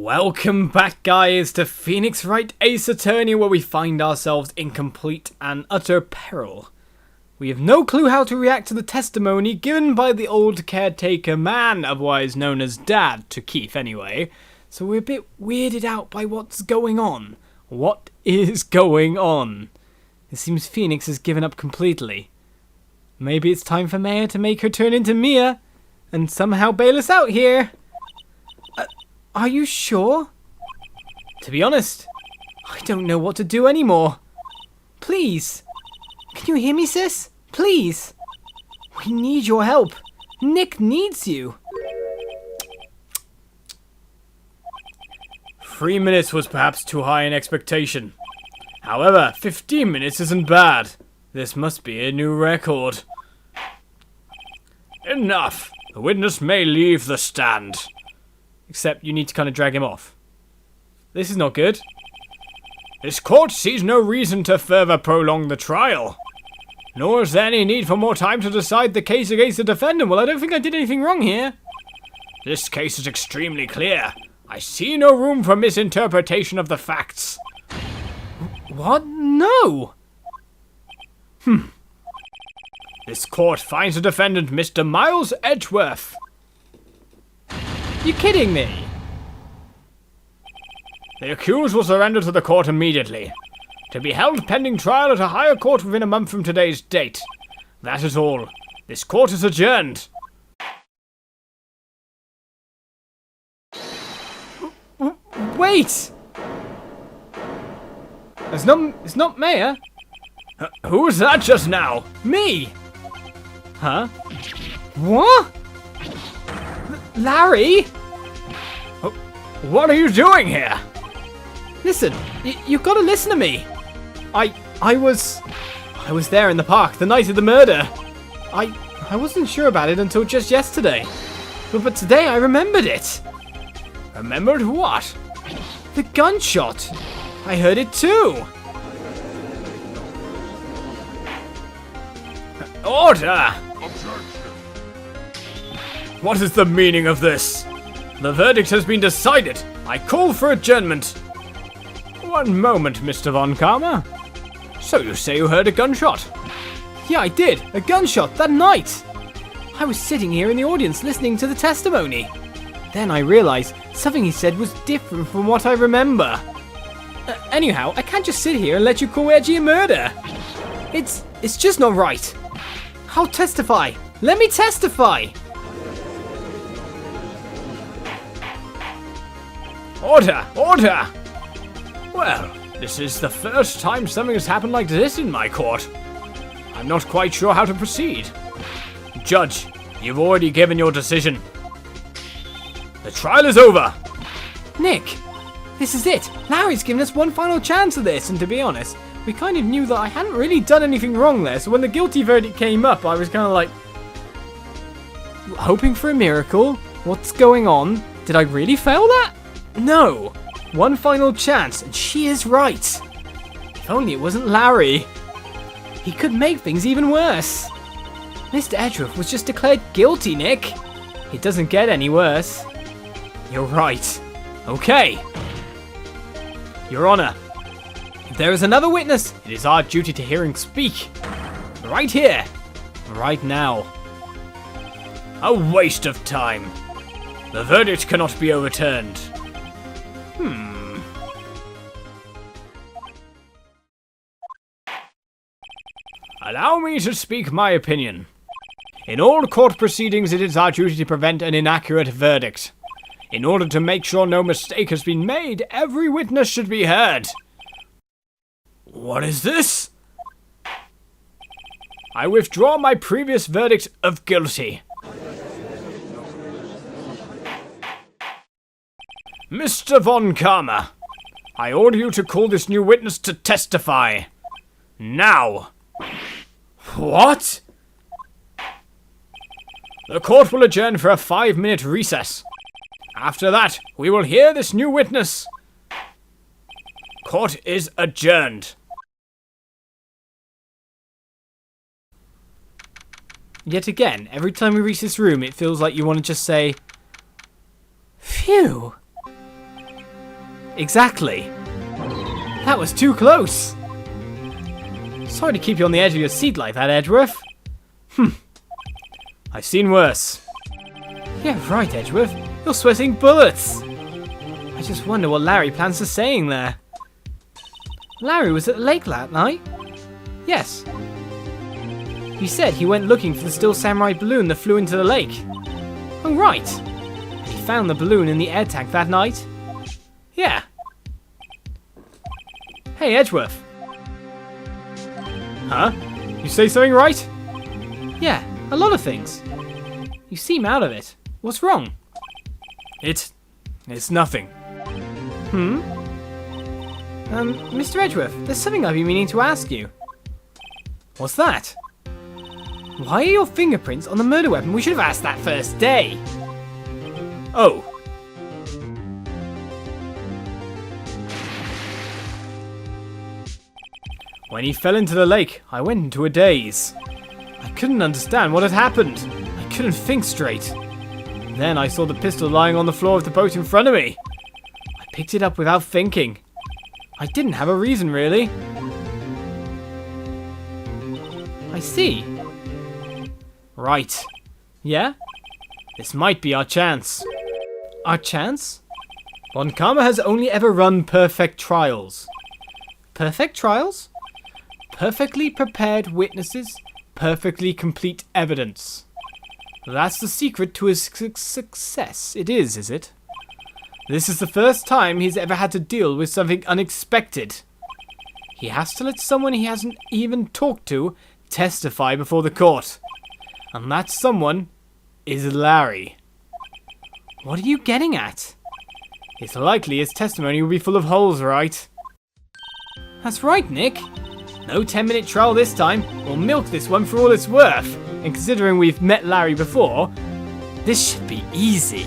Welcome back, guys, to Phoenix Wright Ace Attorney, where we find ourselves in complete and utter peril. We have no clue how to react to the testimony given by the old caretaker man, otherwise known as Dad, to Keith anyway, so we're a bit weirded out by what's going on. What is going on? It seems Phoenix has given up completely. Maybe it's time for Maya to make her turn into Mia, and somehow bail us out here. Are you sure? To be honest, I don't know what to do anymore. Please. Can you hear me, sis? Please. We need your help. Nick needs you. 3 minutes was perhaps too high an expectation. However, 15 minutes isn't bad. This must be a new record. Enough. The witness may leave the stand. Except you need to kind of drag him off. This is not good. This court sees no reason to further prolong the trial. Nor is there any need for more time to decide the case against the defendant. Well, I don't think I did anything wrong here. This case is extremely clear. I see no room for misinterpretation of the facts. What? No! This court finds the defendant Mr. Miles Edgeworth. You kidding me? The accused will surrender to the court immediately, to be held pending trial at a higher court within a month from today's date. That is all. This court is adjourned. Wait! It's not Maya. Who was that just now? Me! Huh? What? Larry? What are you doing here? Listen, you've got to listen to me. I was there in the park the night of the murder. I wasn't sure about it until just yesterday. But today I remembered it. Remembered what? The gunshot. I heard it too. Order! What is the meaning of this? The verdict has been decided. I call for adjournment. One moment, Mr. Von Karma. So you say you heard a gunshot? Yeah, I did. A gunshot that night. I was sitting here in the audience listening to the testimony. Then I realized something he said was different from what I remember. Anyhow, I can't just sit here and let you call Edgy a murder. It's just not right. I'll testify. Let me testify. Order! Order! Well, this is the first time something has happened like this in my court. I'm not quite sure how to proceed. Judge, you've already given your decision. The trial is over. Nick, this is it. Larry's given us one final chance at this, and to be honest, we kind of knew that I hadn't really done anything wrong there, so when the guilty verdict came up, I was kind of like, hoping for a miracle? What's going on? Did I really fail that? No! One final chance, and she is right. If only it wasn't Larry. He could make things even worse. Mr. Edgeworth was just declared guilty, Nick. It doesn't get any worse. You're right. Okay. Your Honor, if there is another witness, it is our duty to hear him speak. Right here. Right now. A waste of time. The verdict cannot be overturned. Allow me to speak my opinion. In all court proceedings, it is our duty to prevent an inaccurate verdict. In order to make sure no mistake has been made, every witness should be heard. What is this? I withdraw my previous verdict of guilty. Mr. Von Karma, I order you to call this new witness to testify. Now. What? The court will adjourn for a 5-minute recess. After that, we will hear this new witness. Court is adjourned. Yet again, every time we reach this room, it feels like you want to just say, phew. exactly. That was too close. Sorry to keep you on the edge of your seat like that, Edgeworth. I've seen worse. Yeah, right, Edgeworth. You're sweating bullets. I just wonder what Larry plans to saying there. Larry was at the lake that night? Yes. He said he went looking for the Still Samurai balloon that flew into the lake. Oh, right. He found the balloon in the air tank that night? Yeah. Hey, Edgeworth. Huh? You say something right? Yeah, a lot of things. You seem out of it. What's wrong? It's nothing. Mr. Edgeworth, there's something I've been meaning to ask you. What's that? Why are your fingerprints on the murder weapon? We should have asked that first day. Oh. When he fell into the lake, I went into a daze. I couldn't understand what had happened. I couldn't think straight. Then I saw the pistol lying on the floor of the boat in front of me. I picked it up without thinking. I didn't have a reason, really. I see. Right. Yeah? This might be our chance. Our chance? Von Karma has only ever run perfect trials. Perfect trials? Perfectly prepared witnesses, perfectly complete evidence. That's the secret to his success. It is it? This is the first time he's ever had to deal with something unexpected. He has to let someone he hasn't even talked to testify before the court. And that someone is Larry. What are you getting at? It's likely his testimony will be full of holes, right? That's right, Nick. No 10-minute trial this time. We'll milk this one for all it's worth. And considering we've met Larry before, this should be easy.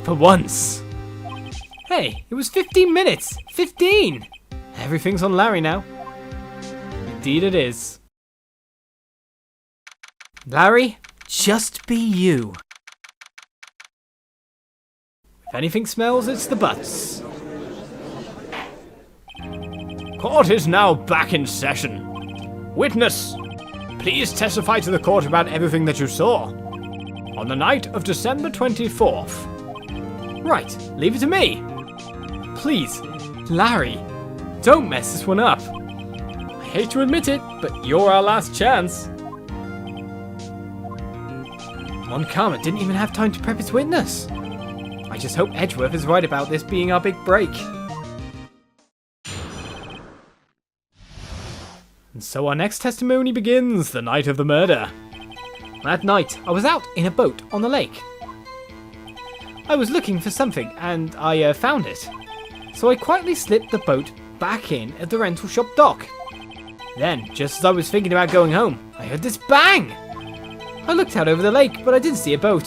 For once. Hey, it was 15 minutes. 15! Everything's on Larry now. Indeed it is. Larry, just be you. If anything smells, it's the butts. Court is now back in session. Witness, please testify to the court about everything that you saw. On the night of December 24th. Right, leave it to me. Please, Larry, don't mess this one up. I hate to admit it, but you're our last chance. Von Karma didn't even have time to prep his witness. I just hope Edgeworth is right about this being our big break. And so our next testimony begins, the night of the murder. That night, I was out in a boat on the lake. I was looking for something, and I found it. So I quietly slipped the boat back in at the rental shop dock. Then, just as I was thinking about going home, I heard this bang! I looked out over the lake, but I didn't see a boat.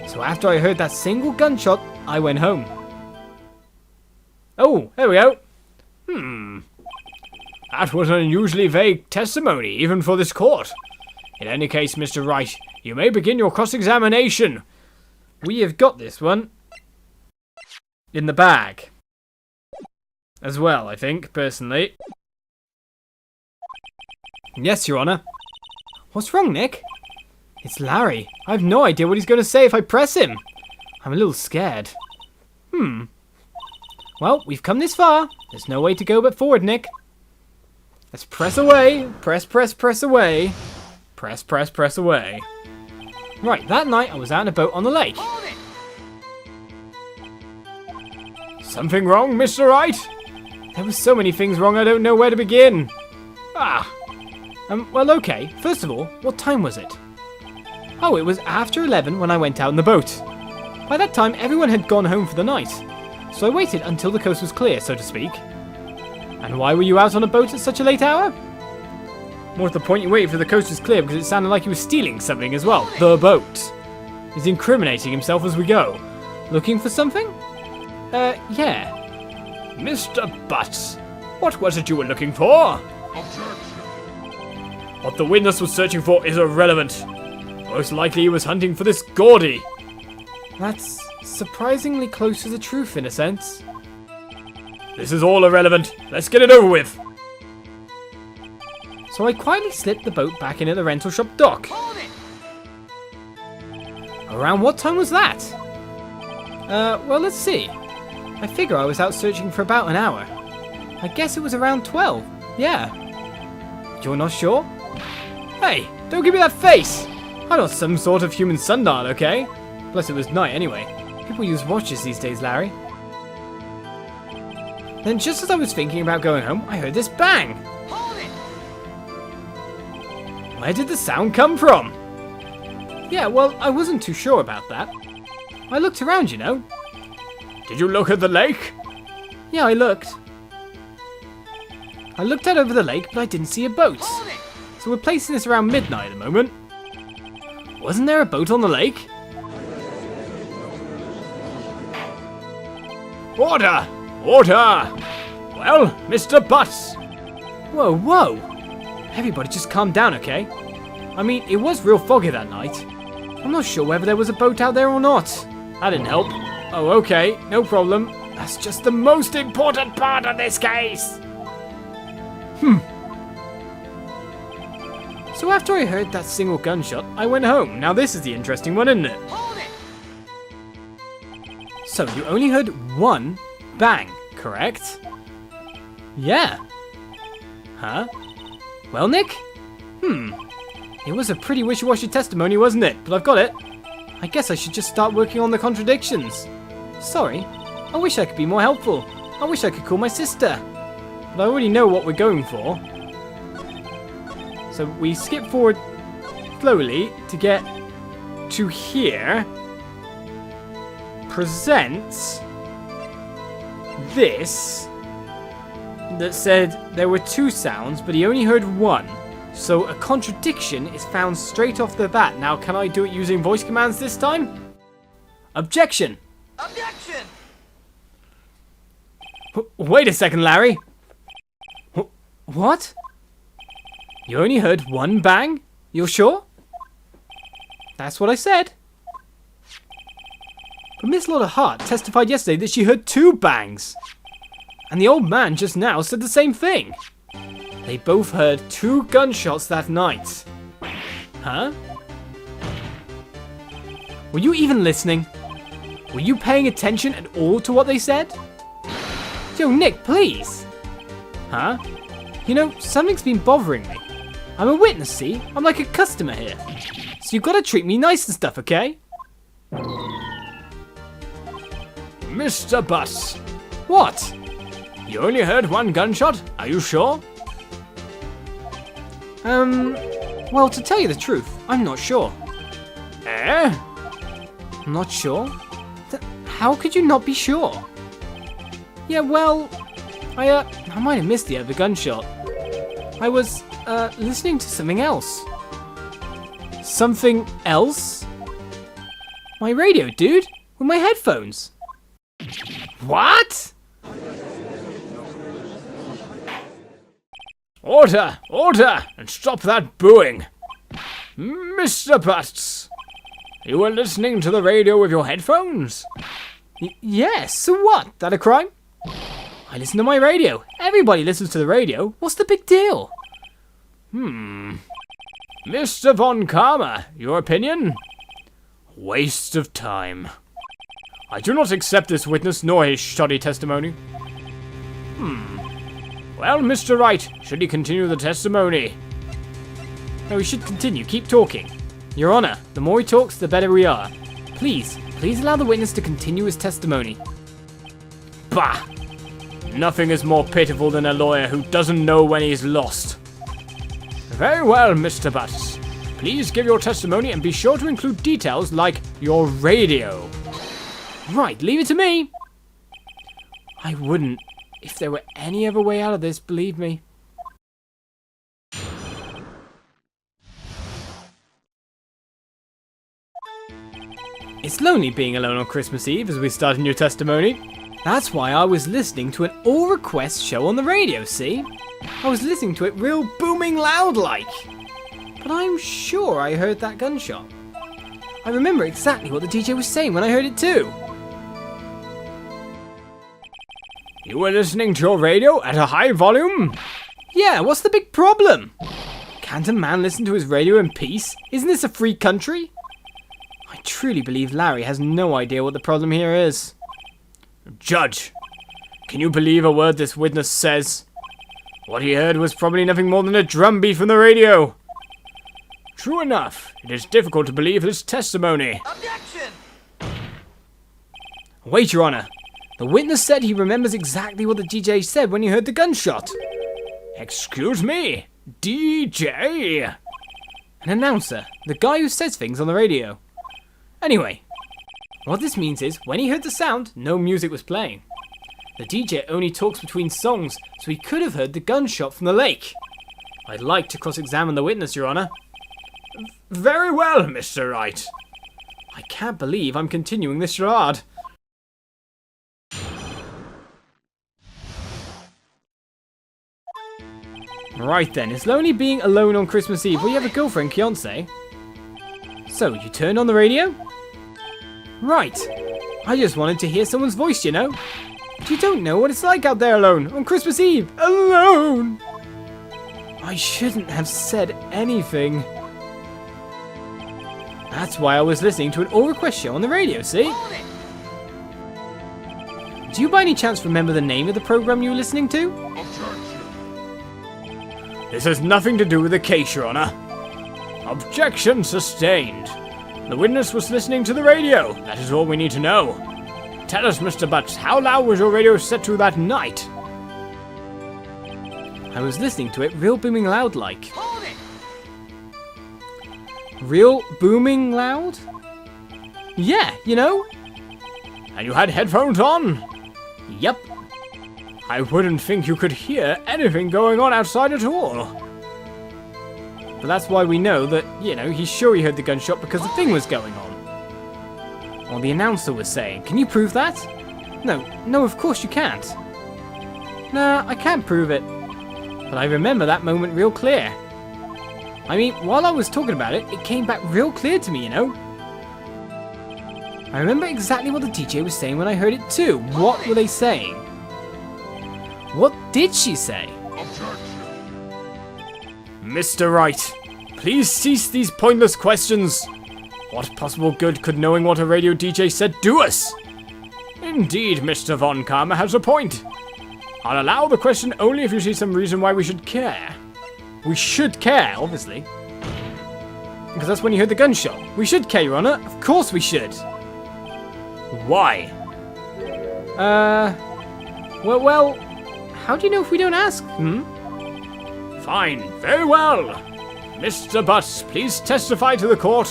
So after I heard that single gunshot, I went home. Oh, there we go. That was an unusually vague testimony, even for this court. In any case, Mr. Wright, you may begin your cross-examination. We have got this one in the bag. As well, I think, personally. Yes, Your Honour. What's wrong, Nick? It's Larry. I have no idea what he's going to say if I press him. I'm a little scared. Well, we've come this far. There's no way to go but forward, Nick. Let's press away. Press, press, press away. Press, press, press away. Right, that night I was out in a boat on the lake. Something wrong, Mr. Wright? There were so many things wrong I don't know where to begin. Well, okay. First of all, what time was it? Oh, it was after 11 when I went out in the boat. By that time, everyone had gone home for the night. So I waited until the coast was clear, so to speak. And why were you out on a boat at such a late hour? More to the point, you waited for the coast was clear because it sounded like he was stealing something as well. The boat. He's incriminating himself as we go. Looking for something? Yeah. Mr. Butts, what was it you were looking for? What the witness was searching for is irrelevant. Most likely he was hunting for this Gordy. That's surprisingly close to the truth in a sense. This is all irrelevant. Let's get it over with. So I quietly slipped the boat back in at the rental shop dock. Around what time was that? Well, let's see. I figure I was out searching for about an hour. I guess it was around 12. Yeah. You're not sure? Hey, don't give me that face! I'm not some sort of human sundial, okay? Plus it was night anyway. People use watches these days, Larry. Then just as I was thinking about going home, I heard this bang. Hold it! Where did the sound come from? Yeah, well, I wasn't too sure about that. I looked around, you know. Did you look at the lake? Yeah, I looked. I looked out over the lake, but I didn't see a boat. So we're placing this around midnight at the moment. Wasn't there a boat on the lake? Order! Order! Well, Mr. Butts! Whoa, whoa! Everybody just calm down, okay? I mean, it was real foggy that night. I'm not sure whether there was a boat out there or not. That didn't help. Oh, okay, no problem. That's just the most important part of this case. So after I heard that single gunshot, I went home. Now this is the interesting one, isn't it? Hold it! So you only heard one bang, correct? Yeah. Huh? Well, Nick? It was a pretty wishy-washy testimony, wasn't it? But I've got it. I guess I should just start working on the contradictions. Sorry. I wish I could be more helpful. I wish I could call my sister. But I already know what we're going for. So we skip forward slowly to get to here. Presents this that said there were two sounds, but he only heard one. So a contradiction is found straight off the bat. Now, can I do it using voice commands this time? Objection! Objection! Wait a second, Larry. What? You only heard one bang? You're sure? That's what I said. But Miss Lotta Hart testified yesterday that she heard two bangs. And the old man just now said the same thing. They both heard two gunshots that night. Huh? Were you even listening? Were you paying attention at all to what they said? Yo, Nick, please. Huh? You know, something's been bothering me. I'm a witness, see? I'm like a customer here. So you've got to treat me nice and stuff, okay? Mr. Bus. What? You only heard one gunshot? Are you sure? Well, to tell you the truth, I'm not sure. Eh? Not sure? How could you not be sure? Yeah, well, I might have missed the other gunshot. I was, listening to something else. Something else? My radio, dude, with my headphones. What? Order! Order! And stop that booing! Mr. Butts! You were listening to the radio with your headphones? Yes, so what? That a crime? I listen to my radio. Everybody listens to the radio. What's the big deal? Mr. Von Karma, your opinion? Waste of time. I do not accept this witness nor his shoddy testimony. Well, Mr. Wright, should he continue the testimony? No, he should continue. Keep talking. Your Honor, the more he talks, the better we are. Please allow the witness to continue his testimony. Bah! Nothing is more pitiful than a lawyer who doesn't know when he's lost. Very well, Mr. Butts. Please give your testimony and be sure to include details like your radio. Right, leave it to me. I wouldn't. If there were any other way out of this, believe me. It's lonely being alone on Christmas Eve as we start a new testimony. That's why I was listening to an all-request show on the radio, see? I was listening to it real booming loud like. But I'm sure I heard that gunshot. I remember exactly what the DJ was saying when I heard it too. You were listening to your radio at a high volume? Yeah, what's the big problem? Can't a man listen to his radio in peace? Isn't this a free country? I truly believe Larry has no idea what the problem here is. Judge, can you believe a word this witness says? What he heard was probably nothing more than a drumbeat from the radio. True enough, it is difficult to believe his testimony. Objection! Wait, Your Honor. The witness said he remembers exactly what the DJ said when he heard the gunshot. Excuse me? DJ? An announcer. The guy who says things on the radio. Anyway, what this means is, when he heard the sound, no music was playing. The DJ only talks between songs, so he could have heard the gunshot from the lake. I'd like to cross-examine the witness, Your Honor. Very well, Mr. Wright. I can't believe I'm continuing this charade. Right then, it's lonely being alone on Christmas Eve. Well, you have a girlfriend, fiancé. So, you turned on the radio? Right. I just wanted to hear someone's voice, you know. You don't know what it's like out there alone, on Christmas Eve. Alone! I shouldn't have said anything. That's why I was listening to an all-request show on the radio, see? Do you by any chance remember the name of the program you were listening to? This has nothing to do with the case, Your Honor. Objection sustained. The witness was listening to the radio. That is all we need to know. Tell us, Mr. Butts, how loud was your radio set to that night? I was listening to it real booming loud like. Hold it! Real booming loud? Yeah, you know. And you had headphones on? Yep. I wouldn't think you could hear anything going on outside at all. But that's why we know that, you know, he's sure he heard the gunshot because the thing was going on. Or the announcer was saying. Can you prove that? No, of course you can't. Nah, I can't prove it. But I remember that moment real clear. I mean, while I was talking about it, it came back real clear to me, you know? I remember exactly what the DJ was saying when I heard it too. What were they saying? What did she say? Mr. Wright, please cease these pointless questions. What possible good could knowing what a radio DJ said do us? Indeed, Mr. Von Karma has a point. I'll allow the question only if you see some reason why we should care. We should care, obviously. Because that's when you heard the gunshot. We should care, Your Honor. Of course we should. Why? Well, how do you know if we don't ask? Fine, very well. Mr. Butts, please testify to the court.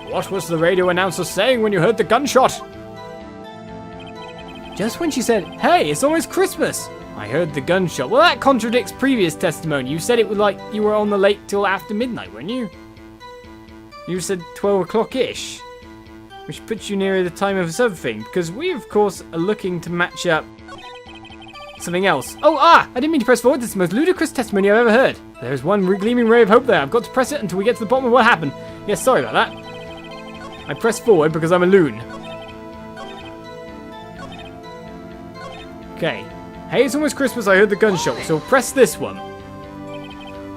What was the radio announcer saying when you heard the gunshot? Just when she said, hey, it's almost Christmas, I heard the gunshot. Well, that contradicts previous testimony. You said it was like you were on the lake till after midnight, weren't you? You said 12 o'clock-ish, which puts you nearer the time of this other thing, because we, of course, are looking to match up something else. I didn't mean to press forward. This is the most ludicrous testimony I've ever heard. There is one gleaming ray of hope there. I've got to press it until we get to the bottom of what happened. Yes, sorry about that. I pressed forward because I'm a loon. Okay. Hey, it's almost Christmas. I heard the gunshot, so press this one.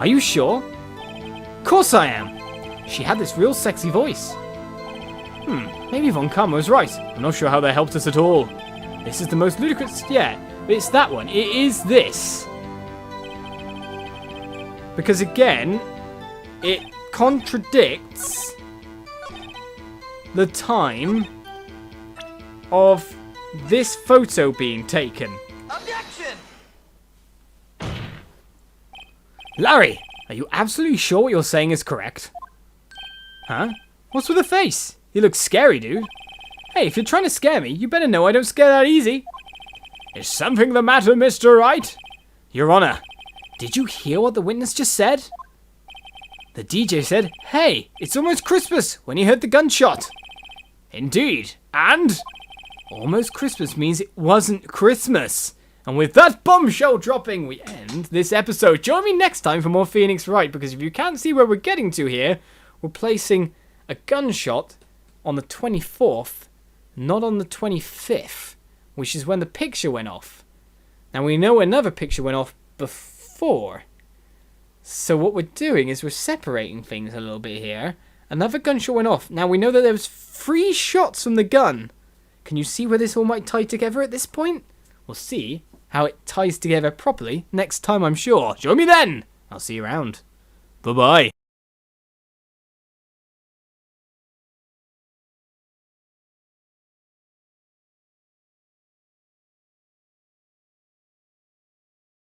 Are you sure? Of course I am. She had this real sexy voice. Maybe Von Karma was right. I'm not sure how that helped us at all. This is the most ludicrous... Yeah, but it's that one. It is this. Because again, it contradicts the time of this photo being taken. Objection! Larry, are you absolutely sure what you're saying is correct? Huh? What's with the face? You look scary, dude. Hey, if you're trying to scare me, you better know I don't scare that easy. Is something the matter, Mr. Wright? Your Honor, did you hear what the witness just said? The DJ said, hey, it's almost Christmas, when he heard the gunshot. Indeed, and? Almost Christmas means it wasn't Christmas. And with that bombshell dropping, we end this episode. Join me next time for more Phoenix Wright, because if you can't see where we're getting to here, we're placing a gunshot on the 24th, not on the 25th, which is when the picture went off. Now we know another picture went off before. So what we're doing is we're separating things a little bit here. Another gunshot went off. Now we know that there was 3 shots from the gun. Can you see where this all might tie together at this point? We'll see how it ties together properly next time, I'm sure. Join me then! I'll see you around. Bye-bye.